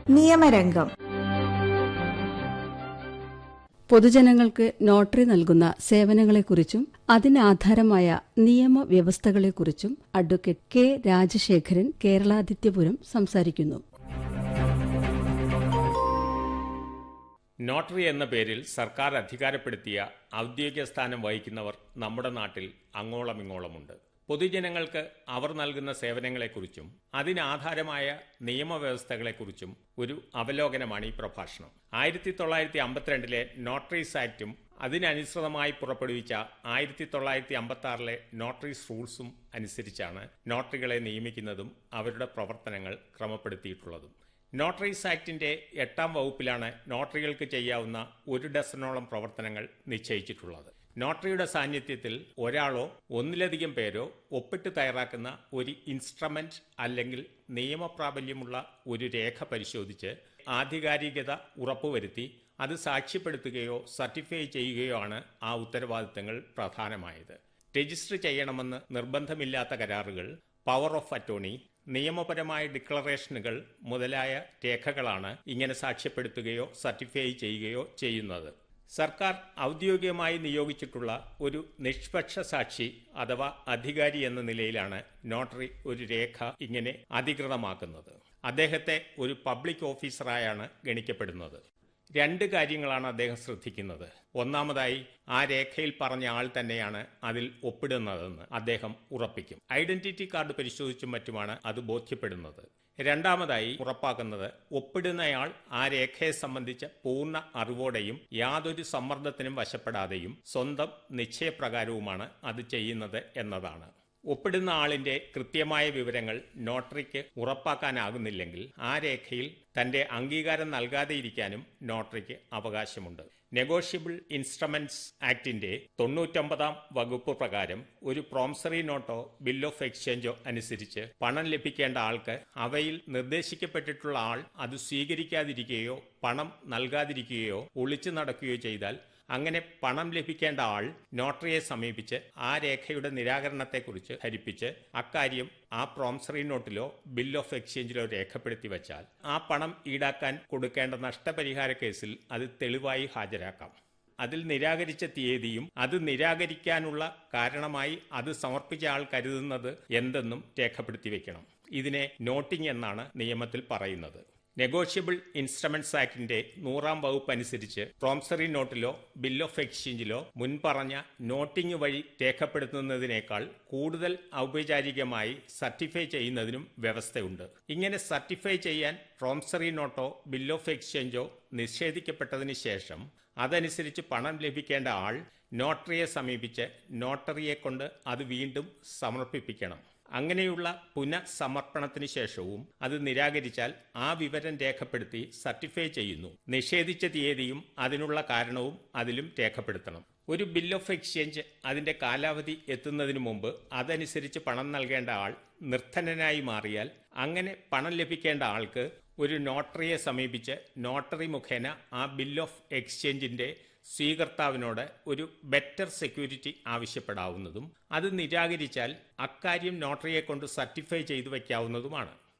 നിയമരംഗം. പൊതുജനങ്ങൾക്ക് നോട്ടറി നൽകുന്ന സേവനങ്ങളെക്കുറിച്ചും അതിനാധാരമായ നിയമവ്യവസ്ഥകളെക്കുറിച്ചും advocate K Rajasekharan Keraladithyapuram സംസാരിക്കുന്നു. നോട്ടറി എന്ന പേരിൽ സർക്കാർ അധികാരപ്പെടുത്തിയ ഔദ്യോഗിക സ്ഥാനം വഹിക്കുന്നവർ നമ്മുടെ നാട്ടിൽ അങ്ങോളമിങ്ങോളമുണ്ട്. പൊതുജനങ്ങൾക്ക് അവർ നൽകുന്ന സേവനങ്ങളെക്കുറിച്ചും അതിനാധാരമായ നിയമവ്യവസ്ഥകളെക്കുറിച്ചും ഒരു അവലോകനമാണ് ഈ പ്രഭാഷണം. 1952 നോട്ടറീസ് ആക്ടും അതിനനുസൃതമായി പുറപ്പെടുവിച്ച 1956 നോട്ടറീസ് റൂൾസും അനുസരിച്ചാണ് നോട്ടറികളെ നിയമിക്കുന്നതും അവരുടെ പ്രവർത്തനങ്ങൾ ക്രമപ്പെടുത്തിയിട്ടുള്ളതും. നോട്ടറീസ് ആക്ടിന്റെ 8ാം വകുപ്പിലാണ് നോട്ടറികൾക്ക് ചെയ്യാവുന്ന 1 ഡസനോളം പ്രവർത്തനങ്ങൾ നിശ്ചയിച്ചിട്ടുള്ളത്. നോട്ടറിയുടെ സാന്നിധ്യത്തിൽ ഒരാളോ ഒന്നിലധികം പേരോ ഒപ്പിട്ട് തയ്യാറാക്കുന്ന ഒരു ഇൻസ്ട്രുമെന്റ് അല്ലെങ്കിൽ നിയമപ്രാബല്യമുള്ള ഒരു രേഖ പരിശോധിച്ച് ആധികാരികത ഉറപ്പുവരുത്തി അത് സാക്ഷ്യപ്പെടുത്തുകയോ സർട്ടിഫൈ ചെയ്യുകയോ ആണ് ആ ഉത്തരവാദിത്തങ്ങൾ പ്രധാനമായത്. രജിസ്റ്റർ ചെയ്യണമെന്ന് നിർബന്ധമില്ലാത്ത കരാറുകൾ, പവർ ഓഫ് അറ്റോർണി, നിയമപരമായ ഡിക്ലറേഷനുകൾ മുതലായ രേഖകളാണ് ഇങ്ങനെ സാക്ഷ്യപ്പെടുത്തുകയോ സർട്ടിഫൈ ചെയ്യുകയോ ചെയ്യുന്നത്. സർക്കാർ ഔദ്യോഗികമായി നിയോഗിച്ചിട്ടുള്ള ഒരു നിഷ്പക്ഷ സാക്ഷി അഥവാ അധികാരി എന്ന നിലയിലാണ് നോട്ടറി ഒരു രേഖ ഇങ്ങനെ അധികൃതമാക്കുന്നത്. അദ്ദേഹത്തെ ഒരു പബ്ലിക് ഓഫീസറായാണ് ഗണിക്കപ്പെടുന്നത്. 2 കാര്യങ്ങളാണ് അദ്ദേഹം ശ്രദ്ധിക്കുന്നത്. ഒന്നാമതായി, ആ രേഖയിൽ പറഞ്ഞ ആൾ തന്നെയാണ് അതിൽ ഒപ്പിടുന്നതെന്ന് അദ്ദേഹം ഉറപ്പിക്കും. ഐഡന്റിറ്റി കാർഡ് പരിശോധിച്ചും മറ്റുമാണ് അത് ബോധ്യപ്പെടുന്നത്. രണ്ടാമതായി ഉറപ്പാക്കുന്നത്, ഒപ്പിടുന്നയാൾ ആ രേഖയെ സംബന്ധിച്ച പൂർണ്ണ അറിവോടെയും യാതൊരു സമ്മർദ്ദത്തിനും വശപ്പെടാതെയും സ്വന്തം നിശ്ചയപ്രകാരവുമാണ് അത് ചെയ്യുന്നത് എന്നതാണ്. ഒപ്പിടുന്ന ആളിന്റെ കൃത്യമായ വിവരങ്ങൾ നോട്ടറിക്ക് ഉറപ്പാക്കാനാകുന്നില്ലെങ്കിൽ ആ രേഖയിൽ തന്റെ അംഗീകാരം നൽകാതെ ഇരിക്കാനും നോട്ടറിക്ക് അവകാശമുണ്ട്. നെഗോഷ്യബിൾ ഇൻസ്ട്രുമെന്റ്സ് ആക്ടിന്റെ 99ാം വകുപ്പ് പ്രകാരം ഒരു പ്രോമിസറി നോട്ടോ ബിൽ ഓഫ് എക്സ്ചേഞ്ചോ അനുസരിച്ച് പണം ലഭിക്കേണ്ട ആൾക്ക് അവയിൽ നിർദ്ദേശിക്കപ്പെട്ടിട്ടുള്ള ആൾ അത് സ്വീകരിക്കാതിരിക്കുകയോ പണം നൽകാതിരിക്കുകയോ ഒളിച്ചു നടക്കുകയോ ചെയ്താൽ അങ്ങനെ പണം ലഭിക്കേണ്ട ആൾ നോട്ടറിയെ സമീപിച്ച് ആ രേഖയുടെ നിരാകരണത്തെക്കുറിച്ച് ധരിപ്പിച്ച് അക്കാര്യം ആ പ്രോമിസറി നോട്ടിലോ ബിൽ ഓഫ് എക്സ്ചേഞ്ചിലോ രേഖപ്പെടുത്തി വച്ചാൽ ആ പണം ഈടാക്കാൻ കൊടുക്കേണ്ട നഷ്ടപരിഹാര കേസിൽ അത് തെളിവായി ഹാജരാക്കാം. അതിൽ നിരാകരിച്ച തീയതിയും അത് നിരാകരിക്കാനുള്ള കാരണമായി അത് സമർപ്പിച്ച ആൾ കരുതുന്നത് എന്തെന്നും രേഖപ്പെടുത്തി വെക്കണം. ഇതിനെ നോട്ടിംഗ് എന്നാണ് നിയമത്തിൽ പറയുന്നത്. നെഗോഷ്യബിൾ ഇൻസ്ട്രുമെന്റ്സ് ആക്ടിന്റെ 100ാം വകുപ്പ് അനുസരിച്ച് പ്രോമിസറി നോട്ടിലോ ബിൽ ഓഫ് എക്സ്ചേഞ്ചിലോ മുൻപറഞ്ഞ നോട്ടിംഗ് വഴി രേഖപ്പെടുത്തുന്നതിനേക്കാൾ കൂടുതൽ ഔപചാരികമായി സർട്ടിഫൈ ചെയ്യുന്നതിനും വ്യവസ്ഥയുണ്ട്. ഇങ്ങനെ സർട്ടിഫൈ ചെയ്യാൻ പ്രോമിസറി നോട്ടോ ബിൽ ഓഫ് എക്സ്ചേഞ്ചോ നിഷേധിക്കപ്പെട്ടതിന് ശേഷം അതനുസരിച്ച് പണം ലഭിക്കേണ്ട ആൾ നോട്ടറിയെ സമീപിച്ച് നോട്ടറിയെ കൊണ്ട് അത് വീണ്ടും സമർപ്പിപ്പിക്കണം. അങ്ങനെയുള്ള പുനഃസമർപ്പണത്തിന് ശേഷവും അത് നിരാകരിച്ചാൽ ആ വിവരം രേഖപ്പെടുത്തി സർട്ടിഫൈ ചെയ്യുന്നു. നിഷേധിച്ച തീയതിയും അതിനുള്ള കാരണവും അതിലും രേഖപ്പെടുത്തണം. ഒരു ബിൽ ഓഫ് എക്സ്ചേഞ്ച് അതിന്റെ കാലാവധി എത്തുന്നതിന് മുമ്പ് അതനുസരിച്ച് പണം നൽകേണ്ട ആൾ നിർധനനായി മാറിയാൽ അങ്ങനെ പണം ലഭിക്കേണ്ട ആൾക്ക് ഒരു നോട്ടറിയെ സമീപിച്ച് നോട്ടറി മുഖേന ആ ബിൽ ഓഫ് എക്സ്ചേഞ്ചിന്റെ സ്വീകർത്താവിനോട് ഒരു ബെറ്റർ സെക്യൂരിറ്റി ആവശ്യപ്പെടാവുന്നതും അത് നിരാകരിച്ചാൽ അക്കാര്യം നോട്ടറിയെ കൊണ്ട് സർട്ടിഫൈ ചെയ്തു വയ്ക്കാവുന്നതുമാണ്.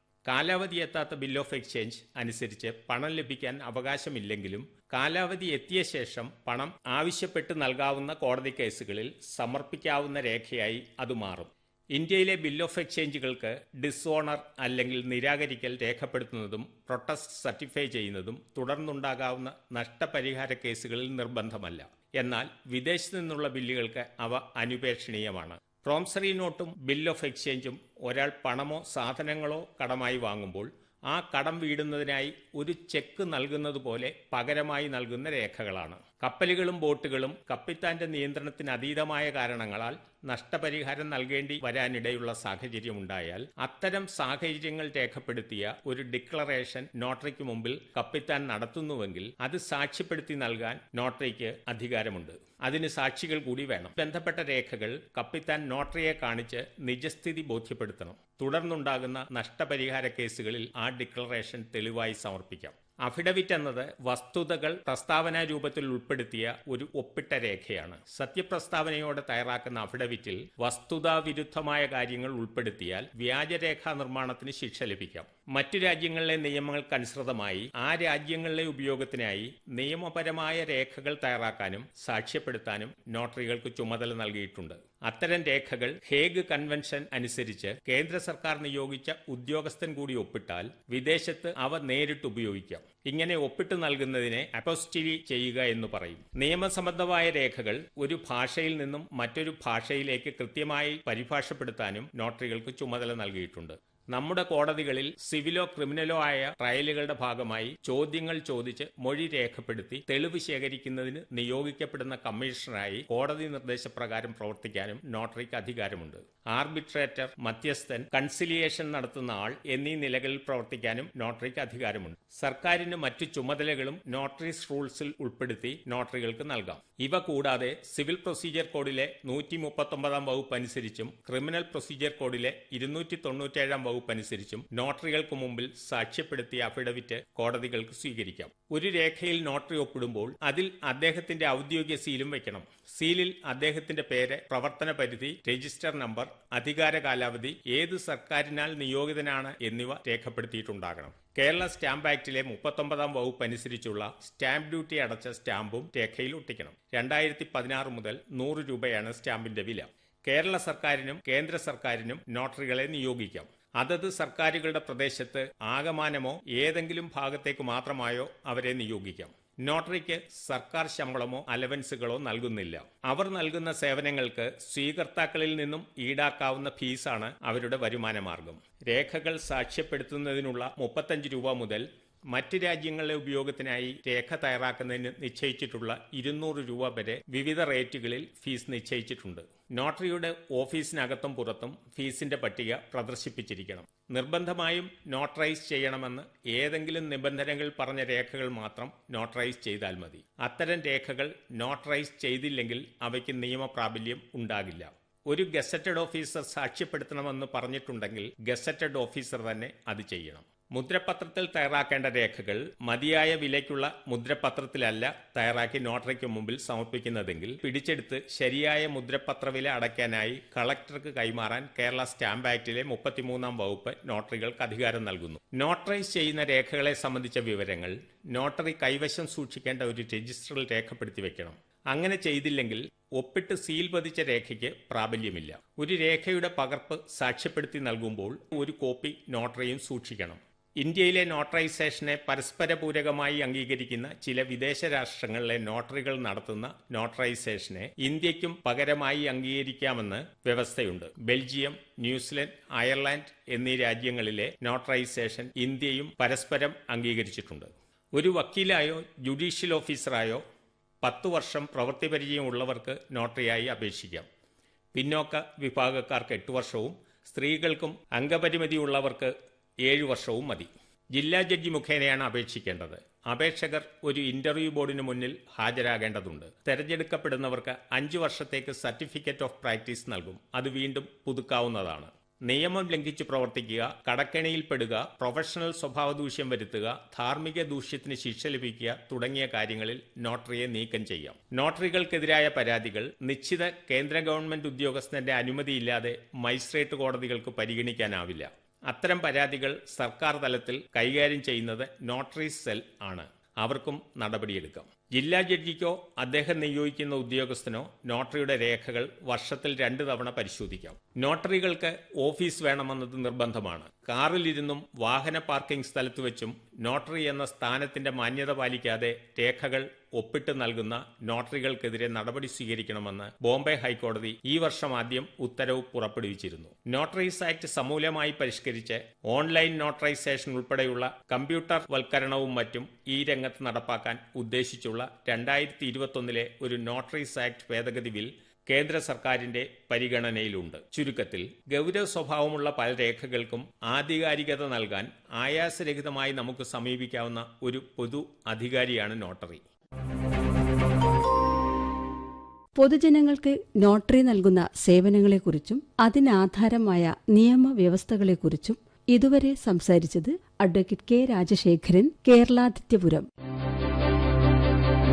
കാലാവധി എത്താത്ത ബിൽ ഓഫ് എക്സ്ചേഞ്ച് അനുസരിച്ച് പണം ലഭിക്കാൻ അവകാശമില്ലെങ്കിലും കാലാവധി എത്തിയ ശേഷം പണം ആവശ്യപ്പെട്ട് നൽകാവുന്ന കോടതി കേസുകളിൽ സമർപ്പിക്കാവുന്ന രേഖയായി അത് മാറും. ഇന്ത്യയിലെ ബിൽ ഓഫ് എക്സ്ചേഞ്ചുകൾക്ക് ഡിസോണർ അല്ലെങ്കിൽ നിരാകരിക്കൽ രേഖപ്പെടുത്തുന്നതും പ്രൊട്ടസ്റ്റ് സർട്ടിഫൈ ചെയ്യുന്നതും തുടർന്നുണ്ടാകാവുന്ന നഷ്ടപരിഹാര കേസുകളിൽ നിർബന്ധമല്ല. എന്നാൽ വിദേശത്തു നിന്നുള്ള ബില്ലുകൾക്ക് അവ അനുപേക്ഷണീയമാണ്. പ്രോമിസറി നോട്ടും ബിൽ ഓഫ് എക്സ്ചേഞ്ചും ഒരാൾ പണമോ സാധനങ്ങളോ കടമായി വാങ്ങുമ്പോൾ ആ കടം വീടുന്നതിനായി ഒരു ചെക്ക് നൽകുന്നത് പോലെ പകരമായി നൽകുന്ന രേഖകളാണ്. കപ്പലുകളും ബോട്ടുകളും കപ്പിത്താന്റെ നിയന്ത്രണത്തിന് അതീതമായ കാരണങ്ങളാൽ നഷ്ടപരിഹാരം നൽകേണ്ടി വരാനിടയുള്ള സാഹചര്യമുണ്ടായാൽ അത്തരം സാഹചര്യങ്ങൾ രേഖപ്പെടുത്തിയ ഒരു ഡിക്ലറേഷൻ നോട്ടറിക്ക് മുമ്പിൽ കപ്പിത്താൻ നടത്തുന്നുവെങ്കിൽ അത് സാക്ഷ്യപ്പെടുത്തി നൽകാൻ നോട്ടറിക്ക് അധികാരമുണ്ട്. അതിന് സാക്ഷികൾ കൂടി വേണം. ബന്ധപ്പെട്ട രേഖകൾ കപ്പിത്താൻ നോട്ടറിയെ കാണിച്ച് നിജസ്ഥിതി ബോധ്യപ്പെടുത്തണം. തുടർന്നുണ്ടാകുന്ന നഷ്ടപരിഹാര കേസുകളിൽ ആ ഡിക്ലറേഷൻ തെളിവായി സമർപ്പിക്കാം. അഫിഡവിറ്റ് എന്നത് വസ്തുതകൾ പ്രസ്താവന രൂപത്തിൽ ഉൾപ്പെടുത്തിയ ഒരു ഒപ്പിട്ട രേഖയാണ്. സത്യപ്രസ്താവനയോടെ തയ്യാറാക്കുന്ന അഫിഡവിറ്റിൽ വസ്തുതാവിരുദ്ധമായ കാര്യങ്ങൾ ഉൾപ്പെടുത്തിയാൽ വ്യാജരേഖാ നിർമ്മാണത്തിന് ശിക്ഷ ലഭിക്കാം. മറ്റു രാജ്യങ്ങളിലെ നിയമങ്ങൾക്കനുസൃതമായി ആ രാജ്യങ്ങളിലെ ഉപയോഗത്തിനായി നിയമപരമായ രേഖകൾ തയ്യാറാക്കാനും സാക്ഷ്യപ്പെടുത്താനും നോട്ടറികൾക്ക് ചുമതല നൽകിയിട്ടുണ്ട്. അത്തരം രേഖകൾ ഹേഗ് കൺവെൻഷൻ അനുസരിച്ച് കേന്ദ്ര സർക്കാർ നിയോഗിച്ച ഉദ്യോഗസ്ഥൻ കൂടി ഒപ്പിട്ടാൽ വിദേശത്ത് അവ നേരിട്ട് ഉപയോഗിക്കാം. ഇങ്ങനെ ഒപ്പിട്ട് നൽകുന്നതിനെ അപ്പോസ്റ്റിലി ചെയ്യുക എന്ന് പറയും. നിയമസംബന്ധമായ രേഖകൾ ഒരു ഭാഷയിൽ നിന്നും മറ്റൊരു ഭാഷയിലേക്ക് കൃത്യമായി പരിഭാഷപ്പെടുത്താനും നോട്ടറികൾക്ക് ചുമതല നൽകിയിട്ടുണ്ട്. നമ്മുടെ കോടതികളിൽ സിവിലോ ക്രിമിനലോ ആയ ട്രയലുകളുടെ ഭാഗമായി ചോദ്യങ്ങൾ ചോദിച്ച് മൊഴി രേഖപ്പെടുത്തി തെളിവ് ശേഖരിക്കുന്നതിന് നിയോഗിക്കപ്പെടുന്ന കമ്മീഷണറായി കോടതി നിർദ്ദേശപ്രകാരം പ്രവർത്തിക്കാനും നോട്ടറിക്ക് അധികാരമുണ്ട്. ആർബിട്രേറ്റർ, മധ്യസ്ഥൻ, കൺസിലിയേഷൻ നടത്തുന്ന ആൾ എന്നീ നിലകളിൽ പ്രവർത്തിക്കാനും നോട്ടറിക്ക് അധികാരമുണ്ട്. സർക്കാരിന് മറ്റു ചുമതലകളും നോട്ടറീസ് റൂൾസിൽ ഉൾപ്പെടുത്തി നോട്ടറികൾക്ക് നൽകാം. ഇവ കൂടാതെ സിവിൽ പ്രൊസീജിയർ കോഡിലെ 139 വകുപ്പ് അനുസരിച്ചും ക്രിമിനൽ പ്രൊസീജിയർ കോഡിലെ 297 വകുപ്പ് അനുസരിച്ചും നോട്ടറികൾക്ക് മുമ്പിൽ സാക്ഷ്യപ്പെടുത്തിയ അഫിഡവിറ്റ് കോടതികൾക്ക് സ്വീകരിക്കാം. ഒരു രേഖയിൽ നോട്ടറി ഒപ്പിടുമ്പോൾ അതിൽ അദ്ദേഹത്തിന്റെ ഔദ്യോഗിക സീലും വയ്ക്കണം. സീലിൽ അദ്ദേഹത്തിന്റെ പേര്, പ്രവർത്തന പരിധി, രജിസ്റ്റർ നമ്പർ, അധികാര കാലാവധി, ഏത് സർക്കാരിനാൽ നിയോഗിതനാണ് എന്നിവ രേഖപ്പെടുത്തിയിട്ടുണ്ടാകണം. കേരള സ്റ്റാമ്പ് ആക്ടിലെ 39 വകുപ്പ് അനുസരിച്ചുള്ള സ്റ്റാമ്പ് ഡ്യൂട്ടി അടച്ച സ്റ്റാമ്പും രേഖയിൽ ഒട്ടിക്കണം. 2016 മുതൽ 100 രൂപയാണ് സ്റ്റാമ്പിന്റെ വില. കേരള സർക്കാരിനും കേന്ദ്ര സർക്കാരിനും നോട്ടറികളെ നിയോഗിക്കാം. അതത് സർക്കാരുകളുടെ പ്രദേശത്ത് ആകമാനമോ ഏതെങ്കിലും ഭാഗത്തേക്ക് മാത്രമായോ അവരെ നിയോഗിക്കാം. നോട്ടറിക്ക് സർക്കാർ ശമ്പളമോ അലവൻസുകളോ നൽകുന്നില്ല. അവർ നൽകുന്ന സേവനങ്ങൾക്ക് സ്വീകർത്താക്കളിൽ നിന്നും ഈടാക്കാവുന്ന ഫീസാണ് അവരുടെ വരുമാന മാർഗം. രേഖകൾ സാക്ഷ്യപ്പെടുത്തുന്നതിനുള്ള 35 രൂപ മുതൽ മറ്റ് രാജ്യങ്ങളിലെ ഉപയോഗത്തിനായി രേഖ തയ്യാറാക്കുന്നതിന് നിശ്ചയിച്ചിട്ടുള്ള 200 രൂപ വരെ വിവിധ റേറ്റുകളിൽ ഫീസ് നിശ്ചയിച്ചിട്ടുണ്ട്. നോട്ടറിയുടെ ഓഫീസിനകത്തും പുറത്തും ഫീസിന്റെ പട്ടിക പ്രദർശിപ്പിച്ചിരിക്കണം. നിർബന്ധമായും നോട്ടറൈസ് ചെയ്യണമെന്ന് ഏതെങ്കിലും നിബന്ധനകൾ പറഞ്ഞ രേഖകൾ മാത്രം നോട്ടറൈസ് ചെയ്താൽ മതി. അത്തരം രേഖകൾ നോട്ടറൈസ് ചെയ്തില്ലെങ്കിൽ അവയ്ക്ക് നിയമപ്രാബല്യം ഉണ്ടാകില്ല. ഒരു ഗസറ്റഡ് ഓഫീസർ സാക്ഷ്യപ്പെടുത്തണമെന്ന് പറഞ്ഞിട്ടുണ്ടെങ്കിൽ ഗസറ്റഡ് ഓഫീസർ തന്നെ അത് ചെയ്യണം. മുദ്രപത്രത്തിൽ തയ്യാറാക്കേണ്ട രേഖകൾ മതിയായ വിലയ്ക്കുള്ള മുദ്രപത്രത്തിലല്ല തയ്യാറാക്കി നോട്ടറിക്ക് മുമ്പിൽ സമർപ്പിക്കുന്നതെങ്കിൽ പിടിച്ചെടുത്ത് ശരിയായ മുദ്രപത്ര വില അടയ്ക്കാനായി കളക്ടർക്ക് കൈമാറാൻ കേരള സ്റ്റാമ്പ് ആക്ടിലെ 33 വകുപ്പ് നോട്ടറികൾക്ക് അധികാരം നൽകുന്നു. നോട്ടറൈസ് ചെയ്യുന്ന രേഖകളെ സംബന്ധിച്ച വിവരങ്ങൾ നോട്ടറി കൈവശം സൂക്ഷിക്കേണ്ട ഒരു രജിസ്റ്ററിൽ രേഖപ്പെടുത്തി വെക്കണം. അങ്ങനെ ചെയ്തില്ലെങ്കിൽ ഒപ്പിട്ട് സീൽ പതിച്ച രേഖയ്ക്ക് പ്രാബല്യമില്ല. ഒരു രേഖയുടെ പകർപ്പ് സാക്ഷ്യപ്പെടുത്തി നൽകുമ്പോൾ ഒരു കോപ്പി നോട്ടറിയും സൂക്ഷിക്കണം. ഇന്ത്യയിലെ നോട്ടറൈസേഷനെ പരസ്പര പൂരകമായി അംഗീകരിക്കുന്ന ചില വിദേശ രാഷ്ട്രങ്ങളിലെ നോട്ടറികൾ നടത്തുന്ന നോട്ടറൈസേഷനെ ഇന്ത്യക്കും പകരമായി അംഗീകരിക്കാമെന്ന് വ്യവസ്ഥയുണ്ട്. ബെൽജിയം, ന്യൂസിലൻഡ്, അയർലാൻഡ് എന്നീ രാജ്യങ്ങളിലെ നോട്ടറൈസേഷൻ ഇന്ത്യയും പരസ്പരം അംഗീകരിച്ചിട്ടുണ്ട്. ഒരു വക്കീലായോ ജുഡീഷ്യൽ ഓഫീസറായോ 10 വർഷം പ്രവൃത്തി പരിചയമുള്ളവർക്ക് നോട്ടറിയായി അപേക്ഷിക്കാം. പിന്നോക്ക വിഭാഗക്കാർക്ക് 8 വർഷവും സ്ത്രീകൾക്കും അംഗപരിമിതിയുള്ളവർക്ക് 7 വർഷവും മതി. ജില്ലാ ജഡ്ജി മുഖേനയാണ് അപേക്ഷിക്കേണ്ടത്. അപേക്ഷകർ ഒരു ഇന്റർവ്യൂ ബോർഡിന് മുന്നിൽ ഹാജരാകേണ്ടതുണ്ട്. തെരഞ്ഞെടുക്കപ്പെടുന്നവർക്ക് 5 വർഷത്തേക്ക് സർട്ടിഫിക്കറ്റ് ഓഫ് പ്രാക്ടീസ് നൽകും. അത് വീണ്ടും പുതുക്കാവുന്നതാണ്. നിയമം ലംഘിച്ച് പ്രവർത്തിക്കുക, കടക്കെണിയിൽപ്പെടുക, പ്രൊഫഷണൽ സ്വഭാവദൂഷ്യം വരുത്തുക, ധാർമ്മിക ദൂഷ്യത്തിന് ശിക്ഷ ലഭിക്കുക തുടങ്ങിയ കാര്യങ്ങളിൽ നോട്ടറിയെ നീക്കം ചെയ്യാം. നോട്ടറികൾക്കെതിരായ പരാതികൾ നിശ്ചിത കേന്ദ്ര ഗവൺമെന്റ് ഉദ്യോഗസ്ഥന്റെ അനുമതിയില്ലാതെ മജിസ്ട്രേറ്റ് കോടതികൾക്ക് പരിഗണിക്കാനാവില്ല. അത്തരം പരാതികൾ സർക്കാർ തലത്തിൽ കൈകാര്യം ചെയ്യുന്നത് നോട്ടറീസ് സെൽ ആണ്. അവർക്കും നടപടിയെടുക്കാം. ജില്ലാ ജഡ്ജിക്കോ അദ്ദേഹം നിയോഗിക്കുന്ന ഉദ്യോഗസ്ഥനോ നോട്ടറിയുടെ രേഖകൾ വർഷത്തിൽ 2 തവണ പരിശോധിക്കാം. നോട്ടറികൾക്ക് ഓഫീസ് വേണമെന്നത് നിർബന്ധമാണ്. കാറിലിരുന്നും വാഹന പാർക്കിംഗ് സ്ഥലത്ത് വെച്ചും നോട്ടറി എന്ന സ്ഥാനത്തിന്റെ മാന്യത പാലിക്കാതെ രേഖകൾ ഒപ്പിട്ട് നൽകുന്ന നോട്ടറികൾക്കെതിരെ നടപടി സ്വീകരിക്കണമെന്ന് ബോംബെ ഹൈക്കോടതി ഈ വർഷം ആദ്യം ഉത്തരവ് പുറപ്പെടുവിച്ചിരുന്നു. നോട്ടറീസ് ആക്ട് സമൂലമായി പരിഷ്കരിച്ച് ഓൺലൈൻ നോട്ടറൈസേഷൻ ഉൾപ്പെടെയുള്ള കമ്പ്യൂട്ടർ വൽക്കരണവും മറ്റും ഈ രംഗത്ത് നടപ്പാക്കാൻ ഉദ്ദേശിച്ചുള്ള 2021 ഒരു നോട്ടറീസ് ആക്ട് ഭേദഗതി ബിൽ കേന്ദ്ര സർക്കാരിന്റെ പരിഗണനയിലുണ്ട്. ചുരുക്കത്തിൽ, ഗൗരവ സ്വഭാവമുള്ള പല രേഖകൾക്കും ആധികാരികത നൽകാൻ ആയാസരഹിതമായി നമുക്ക് സമീപിക്കാവുന്ന ഒരു പൊതു അധികാരിയാണ് നോട്ടറി. പൊതുജനങ്ങൾക്ക് നോട്ടറി നൽകുന്ന സേവനങ്ങളെക്കുറിച്ചും അതിനാധാരമായ നിയമവ്യവസ്ഥകളെക്കുറിച്ചും ഇതുവരെ സംസാരിച്ചത് അഡ്വക്കേറ്റ് കെ രാജശേഖരൻ, കേരളാദിത്യപുരം.